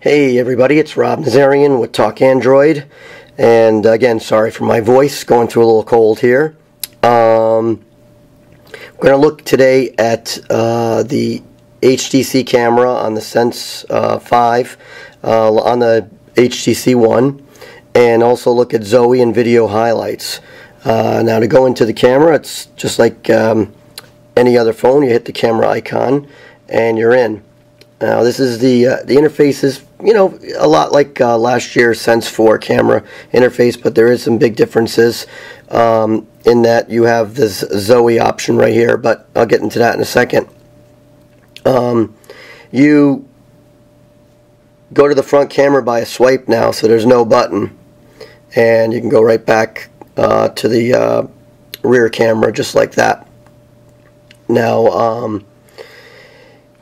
Hey everybody, it's Rob Nazarian with Talk Android, and again, sorry for my voice, going through a little cold here. We're going to look today at the HTC camera on the Sense 5 on the HTC One, and also look at Zoe and video highlights. Now to go into the camera, it's just like any other phone. You hit the camera icon and you're in. Now this is the interface is, you know, a lot like last year's Sense 4 camera interface, but there is some big differences in that you have this Zoe option right here, but I'll get into that in a second. You go to the front camera by a swipe now, so there's no button, and you can go right back to the rear camera just like that. Now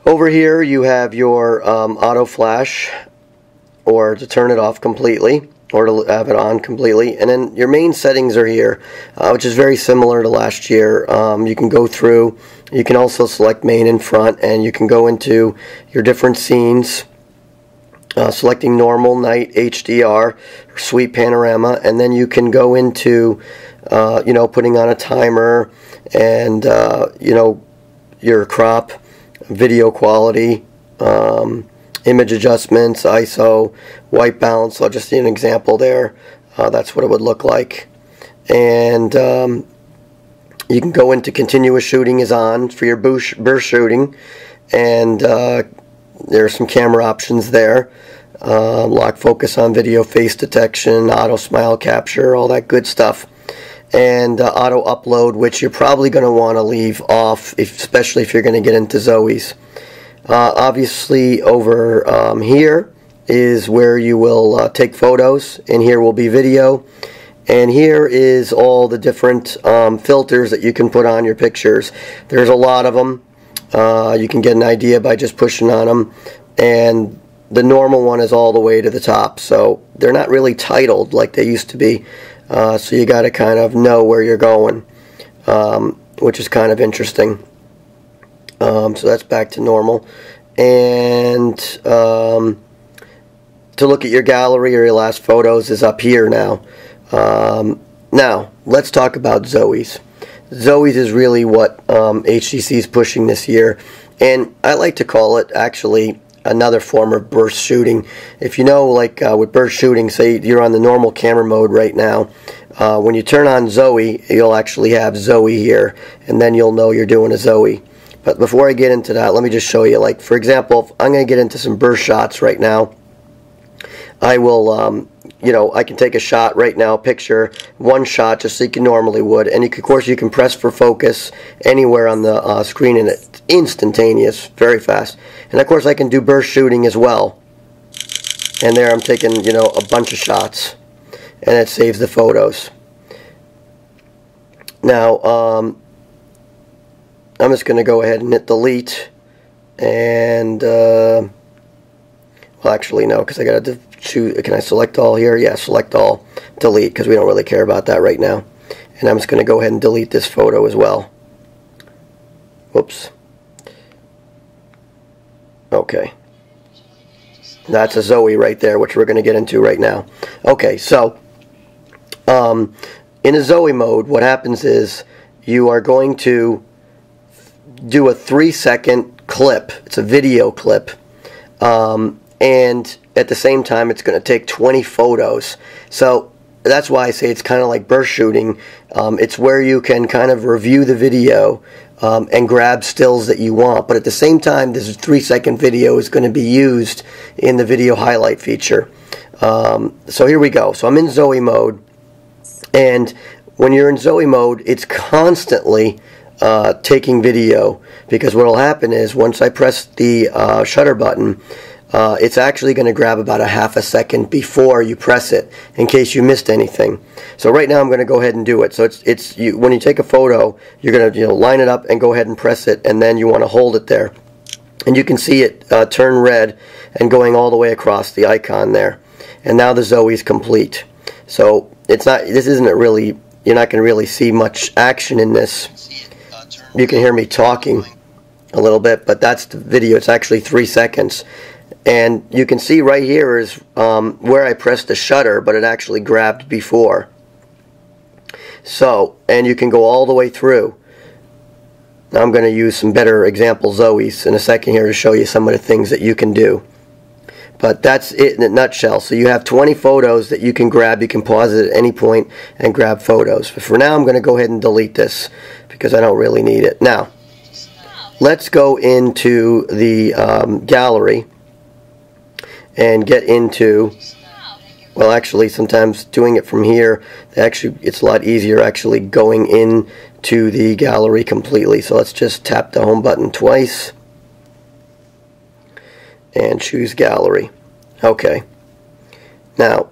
over here you have your auto flash, or to turn it off completely, or to have it on completely, and then your main settings are here, which is very similar to last year. You can go through, you can also select main and front, and you can go into your different scenes, selecting normal, night, HDR, or sweep panorama, and then you can go into you know, putting on a timer, and you know, your crop, video quality, image adjustments, ISO, white balance. So I'll just see an example there. That's what it would look like. And you can go into continuous shooting is on for your burst shooting, and there are some camera options there. Lock focus on video, face detection, auto smile capture, all that good stuff. And auto upload, which you're probably going to want to leave off, especially if you're going to get into Zoes. Obviously over here is where you will take photos, and here will be video, and here is all the different filters that you can put on your pictures. There's a lot of them. You can get an idea by just pushing on them, and the normal one is all the way to the top, so they're not really titled like they used to be. So you got to kind of know where you're going, which is kind of interesting. So that's back to normal. And to look at your gallery or your last photos is up here now. Now, let's talk about Zoes. Zoes is really what HTC is pushing this year. And I like to call it, actually, another form of burst shooting. If you know, like with burst shooting, say you're on the normal camera mode right now, when you turn on Zoe, you'll actually have Zoe here, and then you'll know you're doing a Zoe. But before I get into that, let me just show you, like for example, if I'm going to get into some burst shots right now. I will you know, I can take a shot right now, picture one shot just like you normally would, and of course you can press for focus anywhere on the screen, and it's instantaneous, very fast. And of course I can do burst shooting as well, and there I'm taking, you know, a bunch of shots, and it saves the photos. Now I'm just going to go ahead and hit delete, and well, actually no, because I got to choose. Can I select all here? Yeah, select all, delete, because we don't really care about that right now. And I'm just going to go ahead and delete this photo as well. Whoops. Okay. That's a Zoe right there, which we're going to get into right now. Okay, so in a Zoe mode, what happens is you are going to do a 3-second clip. It's a video clip. And at the same time, it's going to take 20 photos. So that's why I say it's kind of like burst shooting. It's where you can kind of review the video and grab stills that you want. But at the same time, this 3-second video is going to be used in the video highlight feature. So here we go. So I'm in Zoe mode. And when you're in Zoe mode, it's constantly taking video, because what will happen is once I press the shutter button, it's actually going to grab about a half a second before you press it, in case you missed anything. So right now I'm going to go ahead and do it. So it's when you take a photo, you're going to, you know, line it up and go ahead and press it, and then you want to hold it there, and you can see it turn red and going all the way across the icon there. And now the Zoe is complete. So it's not. This isn't really. You're not going to really see much action in this. You can hear me talking a little bit, but that's the video. It's actually 3 seconds. And you can see right here is where I pressed the shutter, but it actually grabbed before. So, and you can go all the way through. Now I'm going to use some better example Zoes in a second here to show you some of the things that you can do. But that's it in a nutshell. So you have 20 photos that you can grab. You can pause it at any point and grab photos. But for now I'm going to go ahead and delete this because I don't really need it. Now, let's go into the gallery and get into, well, actually sometimes doing it from here, actually it's a lot easier actually going into the gallery completely. So let's just tap the home button twice and choose gallery. Okay, now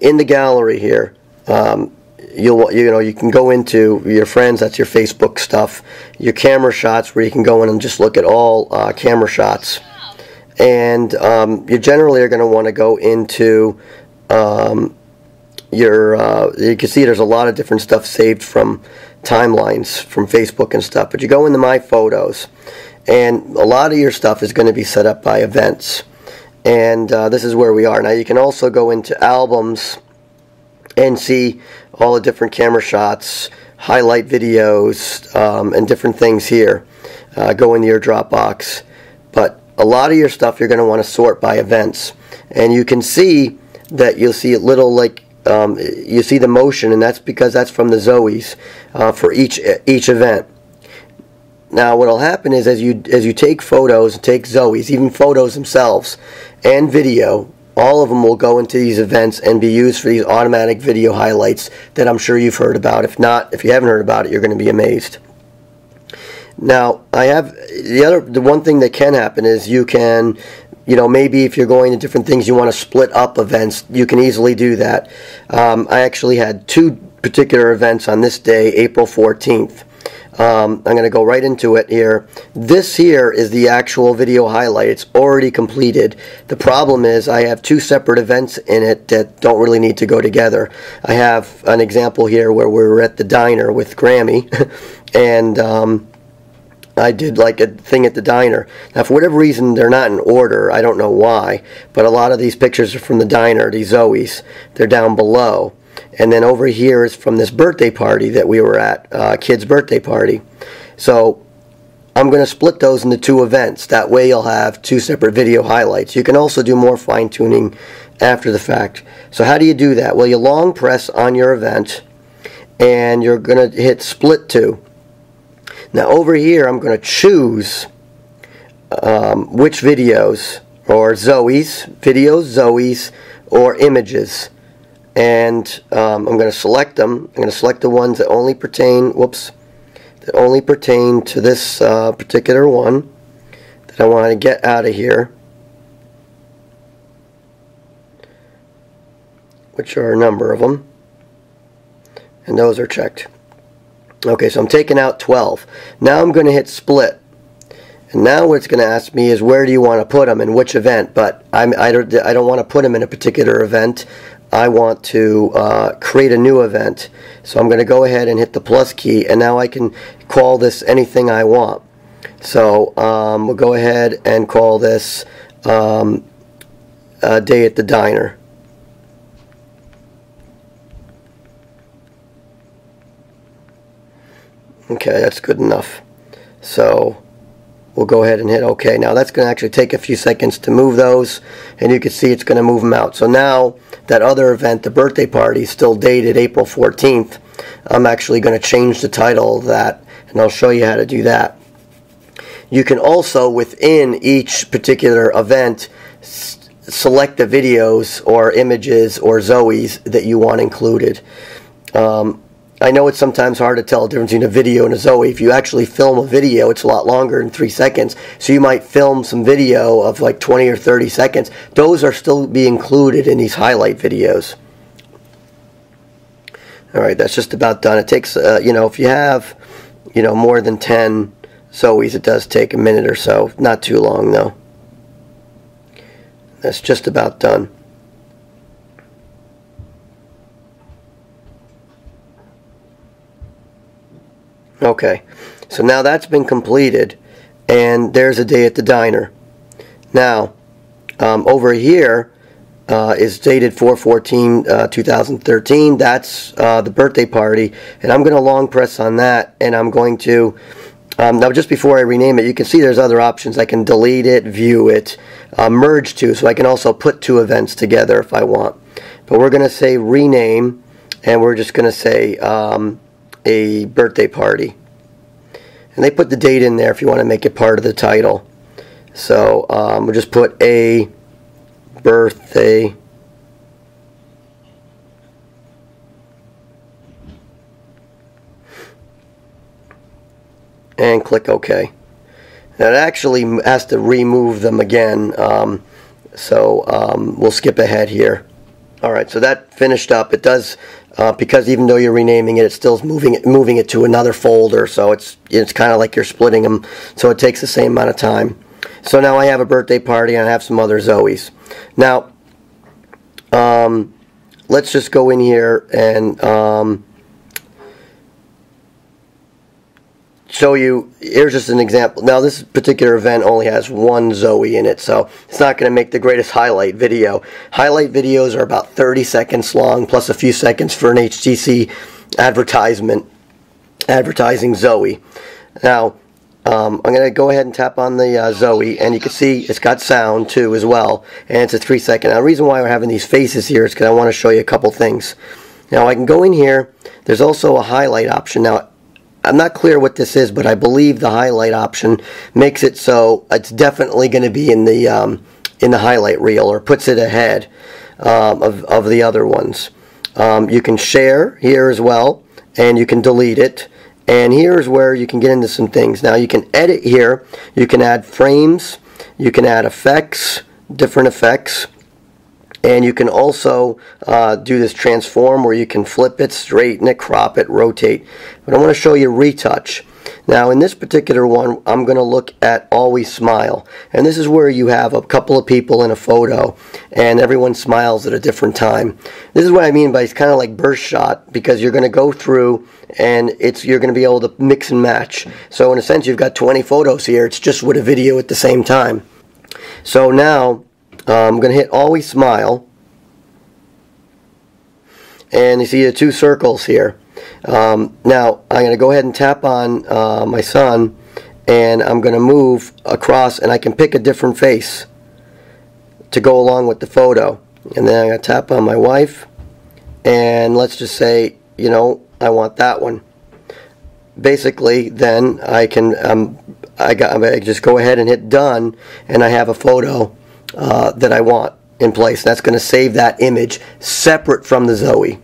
in the gallery here, you can go into your friends, that's your Facebook stuff, your camera shots where you can go in and just look at all camera shots. And you generally are going to want to go into you can see there's a lot of different stuff saved from timelines from Facebook and stuff. But you go into My Photos, and a lot of your stuff is going to be set up by events. And this is where we are. Now you can also go into albums and see all the different camera shots, highlight videos, and different things here. Go into your Dropbox. But a lot of your stuff you're going to want to sort by events. And you can see that you'll see a little like, you see the motion, and that's because that's from the Zoes for each event. Now what will happen is as you take photos, take Zoes, even photos themselves, and video, all of them will go into these events and be used for these automatic video highlights that I'm sure you've heard about. If not, if you haven't heard about it, you're going to be amazed. Now, I have the one thing that can happen is you can, maybe if you're going to different things, you want to split up events, you can easily do that. I actually had two particular events on this day, April 14th. I'm going to go right into it here. This here is the actual video highlight. It's already completed. The problem is I have two separate events in it that don't really need to go together. I have an example here where we were at the diner with Grammy, and I did like a thing at the diner. Now, for whatever reason, they're not in order. I don't know why, but a lot of these pictures are from the diner, these Zoes. They're down below. And then over here is from this birthday party that we were at, kid's birthday party. So I'm going to split those into two events. That way you'll have two separate video highlights. You can also do more fine-tuning after the fact. So how do you do that? Well, you long press on your event, and you're going to hit split to. Now over here I'm going to choose which videos, or Zoes, videos, Zoes, or images. And I'm going to select them. I'm going to select the ones that only pertain, that only pertain to this particular one that I want to get out of here, which are a number of them, and those are checked. Okay, so I'm taking out 12. Now I'm going to hit split. And now what it's going to ask me is where do you want to put them, in which event, but I don't want to put them in a particular event. I want to create a new event. So I'm going to go ahead and hit the plus key, and now I can call this anything I want. So we'll go ahead and call this Day at the Diner. Okay, that's good enough. So we'll go ahead and hit OK. Now that's going to actually take a few seconds to move those, and you can see it's going to move them out. So now that other event, the birthday party, is still dated April 14th. I'm actually going to change the title of that, and I'll show you how to do that. You can also, within each particular event, select the videos or images or Zoes that you want included. I know it's sometimes hard to tell the difference between a video and a Zoe. If you actually film a video, it's a lot longer than 3 seconds. So you might film some video of like 20 or 30 seconds. Those are still be included in these highlight videos. Alright, that's just about done. It takes, if you have, more than 10 Zoes, it does take a minute or so. Not too long, though. That's just about done. Okay, so now that's been completed, and there's a Day at the Diner. Now, over here is dated 4/14/2013. That's the birthday party, and I'm going to long press on that, and I'm going to now, just before I rename it, you can see there's other options. I can delete it, view it, merge to, so I can also put two events together if I want. But we're going to say rename, and we're just going to say a birthday party. And they put the date in there if you want to make it part of the title. So we'll just put a birthday and click OK. Now it actually has to remove them again, so we'll skip ahead here. Alright, so that finished up. It does, because even though you're renaming it, it's still moving it to another folder, so it's kind of like you're splitting them, so it takes the same amount of time. So now I have a birthday party and I have some other Zoes. Now, let's just go in here and show you. Here's just an example. Now this particular event only has one Zoe in it, so it's not going to make the greatest highlight video. Highlight videos are about 30 seconds long, plus a few seconds for an HTC advertising Zoe. Now I'm going to go ahead and tap on the Zoe, and you can see it's got sound too as well, and it's a 3-second. Now the reason why we're having these faces here is because I want to show you a couple things. Now I can go in here. There's also a highlight option. Now I'm not clear what this is, but I believe the highlight option makes it so it's definitely going to be in the highlight reel, or puts it ahead of the other ones. You can share here as well, and you can delete it. And here's where you can get into some things. Now you can edit here. You can add frames. You can add effects, different effects. And you can also do this transform, where you can flip it, straighten it, crop it, rotate. But I want to show you retouch. Now in this particular one, I'm going to look at always smile. And this is where you have a couple of people in a photo and everyone smiles at a different time. This is what I mean by it's kind of like burst shot, because you're going to go through and you're going to be able to mix and match. So in a sense, you've got 20 photos here. It's just with a video at the same time. So now I'm going to hit always smile, and you see the two circles here. Now I'm going to go ahead and tap on my son, and I'm going to move across, and I can pick a different face to go along with the photo. And then I'm going to tap on my wife, and let's just say, you know, I want that one. Basically, then I can I just go ahead and hit done, and I have a photo that I want in place. That's going to save that image separate from the Zoe.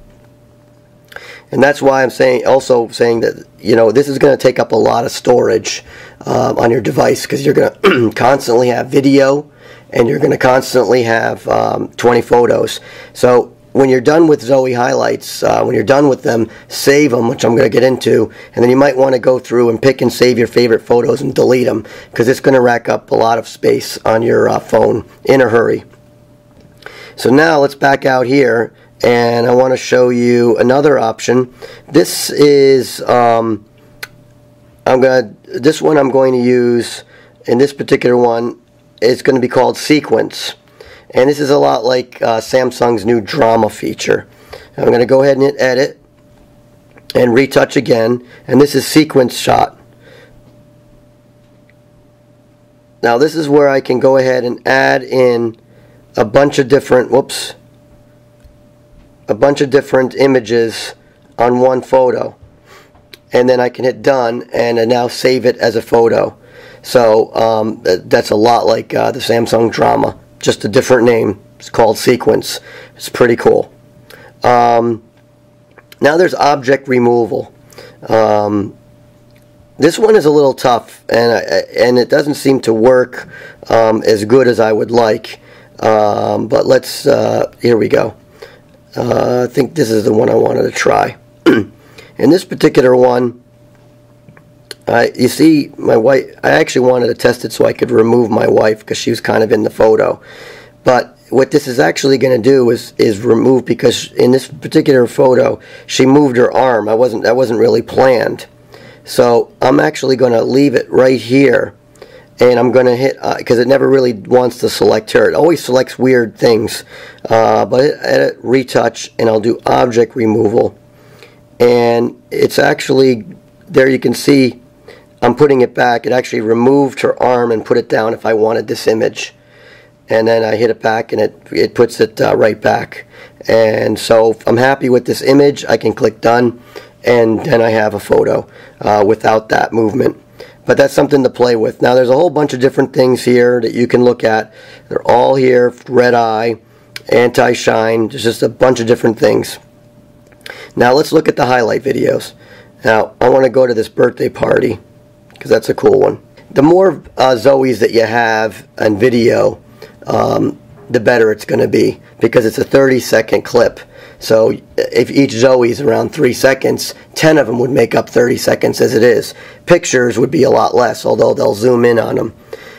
And that's why I'm also saying that, you know, this is going to take up a lot of storage on your device, because you're going to constantly have video, and you're going to constantly have 20 photos. So when you're done with Zoe highlights, when you're done with them, save them, which I'm going to get into, and then you might want to go through and pick and save your favorite photos and delete them, because it's going to rack up a lot of space on your phone in a hurry. So now let's back out here, and I want to show you another option. This is this one I'm going to use, and this particular one is going to be called Sequence. And this is a lot like Samsung's new drama feature. I'm going to go ahead and hit edit and retouch again, and this is sequence shot. Now this is where I can go ahead and add in a bunch of different images on one photo, and then I can hit done and now save it as a photo. So that's a lot like the Samsung drama, just a different name. It's called Sequence. It's pretty cool. Now there's object removal. This one is a little tough, and it doesn't seem to work as good as I would like. But let's here we go. I think this is the one I wanted to try. In this particular one, you see my wife. I actually wanted to test it so I could remove my wife, because she was kind of in the photo. But what this is actually going to do is remove, because in this particular photo she moved her arm. That wasn't really planned. So I'm actually going to leave it right here, and I'm going to hit, because it never really wants to select here. It always selects weird things. But edit, retouch, and I'll do object removal. And it's actually, there you can see, I'm putting it back. It actually removed her arm and put it down if I wanted this image. And then I hit it back, and it puts it right back. And so if I'm happy with this image, I can click done, and then I have a photo without that movement. But that's something to play with. Now there's a whole bunch of different things here that you can look at. They're all here: red eye, anti-shine. There's just a bunch of different things. Now let's look at the highlight videos. Now I want to go to this birthday party because that's a cool one. The more Zoes that you have on video, the better it's going to be, because it's a 30-second clip. So if each Zoe is around 3 seconds, 10 of them would make up 30 seconds as it is. Pictures would be a lot less, although they'll zoom in on them.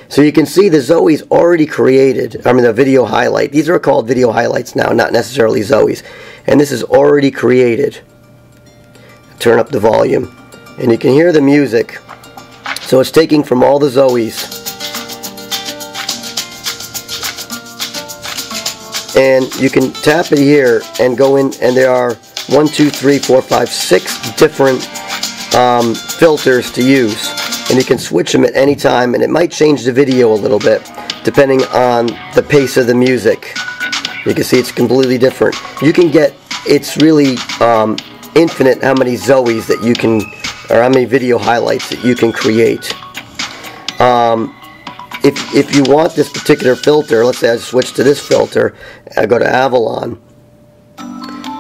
So you can see the Zoe's already created, I mean the video highlight. These are called video highlights now, not necessarily Zoe's. And this is already created. Turn up the volume. And you can hear the music. So it's taking from all the Zoe's. And you can tap it here and go in, and there are 1, 2, 3, 4, 5, 6 different filters to use. And you can switch them at any time, and it might change the video a little bit depending on the pace of the music. You can see it's completely different. You can get, it's really infinite how many Zoes that you can, or how many video highlights that you can create. If you want this particular filter, let's say I switch to this filter, I go to Avalon,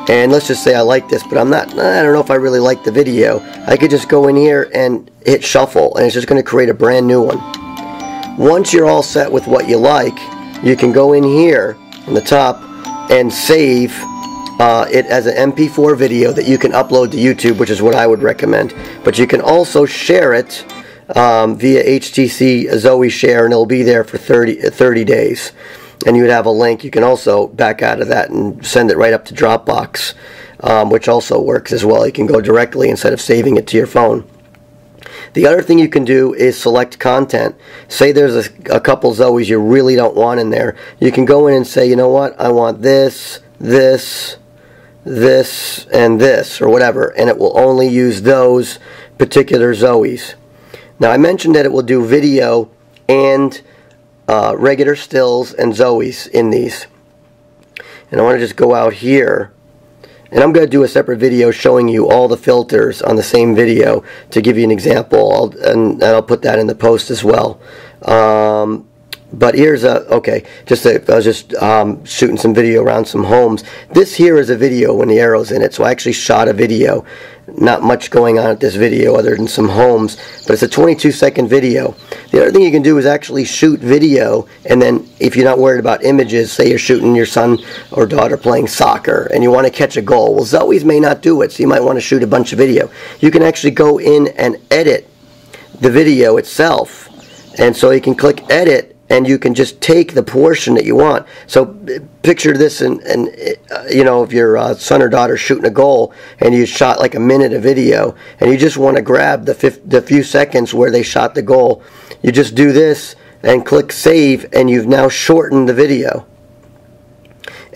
and let's just say I like this, but I don't know if I really like the video. I could just go in here and hit shuffle, and it's just going to create a brand new one. Once you're all set with what you like, you can go in here on the top and save it as an MP4 video that you can upload to YouTube, which is what I would recommend. But you can also share it via HTC Zoe Share, and it'll be there for 30 days. And you would have a link. You can also back out of that and send it right up to Dropbox, which also works as well. You can go directly instead of saving it to your phone. The other thing you can do is select content. Say there's a couple Zoes you really don't want in there. You can go in and say, you know what, I want this, this, this, and this, or whatever, and it will only use those particular Zoes. Now I mentioned that it will do video and regular stills and Zoes in these. And I want to just go out here, and I'm going to do a separate video showing you all the filters on the same video to give you an example, and I'll put that in the post as well. But here's okay, I was just shooting some video around some homes. This here is a video when the arrow's in it, so I actually shot a video. Not much going on at this video other than some homes, but it's a 22-second video. The other thing you can do is actually shoot video, and then if you're not worried about images, say you're shooting your son or daughter playing soccer and you want to catch a goal. Well, Zoe's may not do it, so you might want to shoot a bunch of video. You can actually go in and edit the video itself, and so you can click edit, and you can just take the portion that you want. So picture this, and you know, if your son or daughter shooting a goal and you shot like a minute of video, and you just want to grab the few seconds where they shot the goal, you just do this and click save, and you've now shortened the video.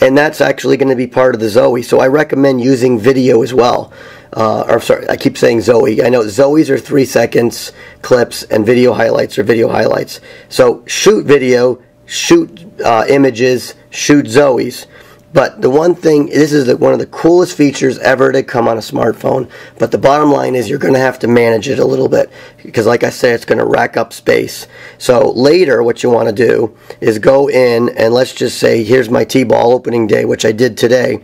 And that's actually going to be part of the Zoe. So I recommend using video as well. Or sorry, I keep saying Zoe. I know Zoes are 3 seconds clips, and video highlights are video highlights. So shoot video, shoot images, shoot Zoes. But the one thing, this is one of the coolest features ever to come on a smartphone. But the bottom line is you're going to have to manage it a little bit, because like I said, it's going to rack up space. So later what you want to do is go in, and let's just say here's my T-ball opening day, which I did today.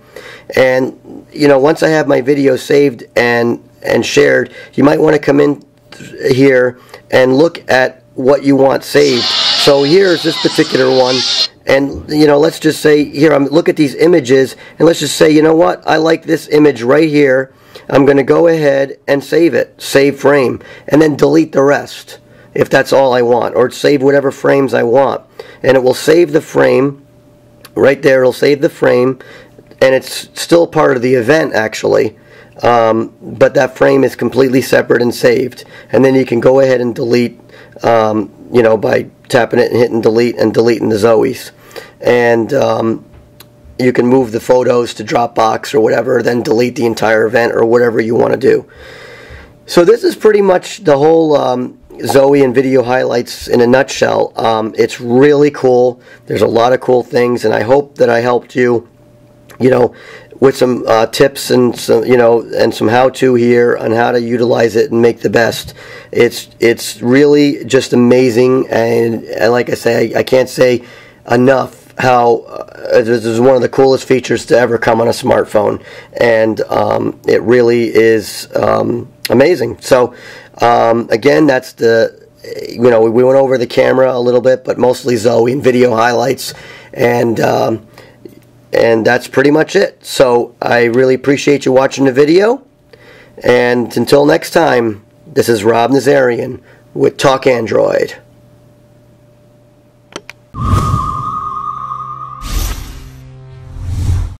And you know, once I have my video saved and shared, you might want to come in here and look at what you want saved. So here's this particular one. And, you know, let's just say, here, look at these images, and let's just say, you know what, I like this image right here. I'm going to go ahead and save it, save frame, and then delete the rest, if that's all I want, or save whatever frames I want. And it will save the frame, right there, it'll save the frame, and it's still part of the event, actually. But that frame is completely separate and saved. And then you can go ahead and delete you know, by tapping it and hitting delete and deleting the Zoes. And you can move the photos to Dropbox or whatever, then delete the entire event or whatever you want to do. So this is pretty much the whole Zoe and video highlights in a nutshell. It's really cool. There's a lot of cool things, and I hope that I helped you, you know, with some tips and some, you know, and some how-to here on how to utilize it and make the best. It's really just amazing, and like I say, I can't say enough how this is one of the coolest features to ever come on a smartphone, and it really is amazing. So again, that's the, you know, we went over the camera a little bit, but mostly Zoe and video highlights, and that's pretty much it. So I really appreciate you watching the video, and until next time, this is Rob Nazarian with Talk Android.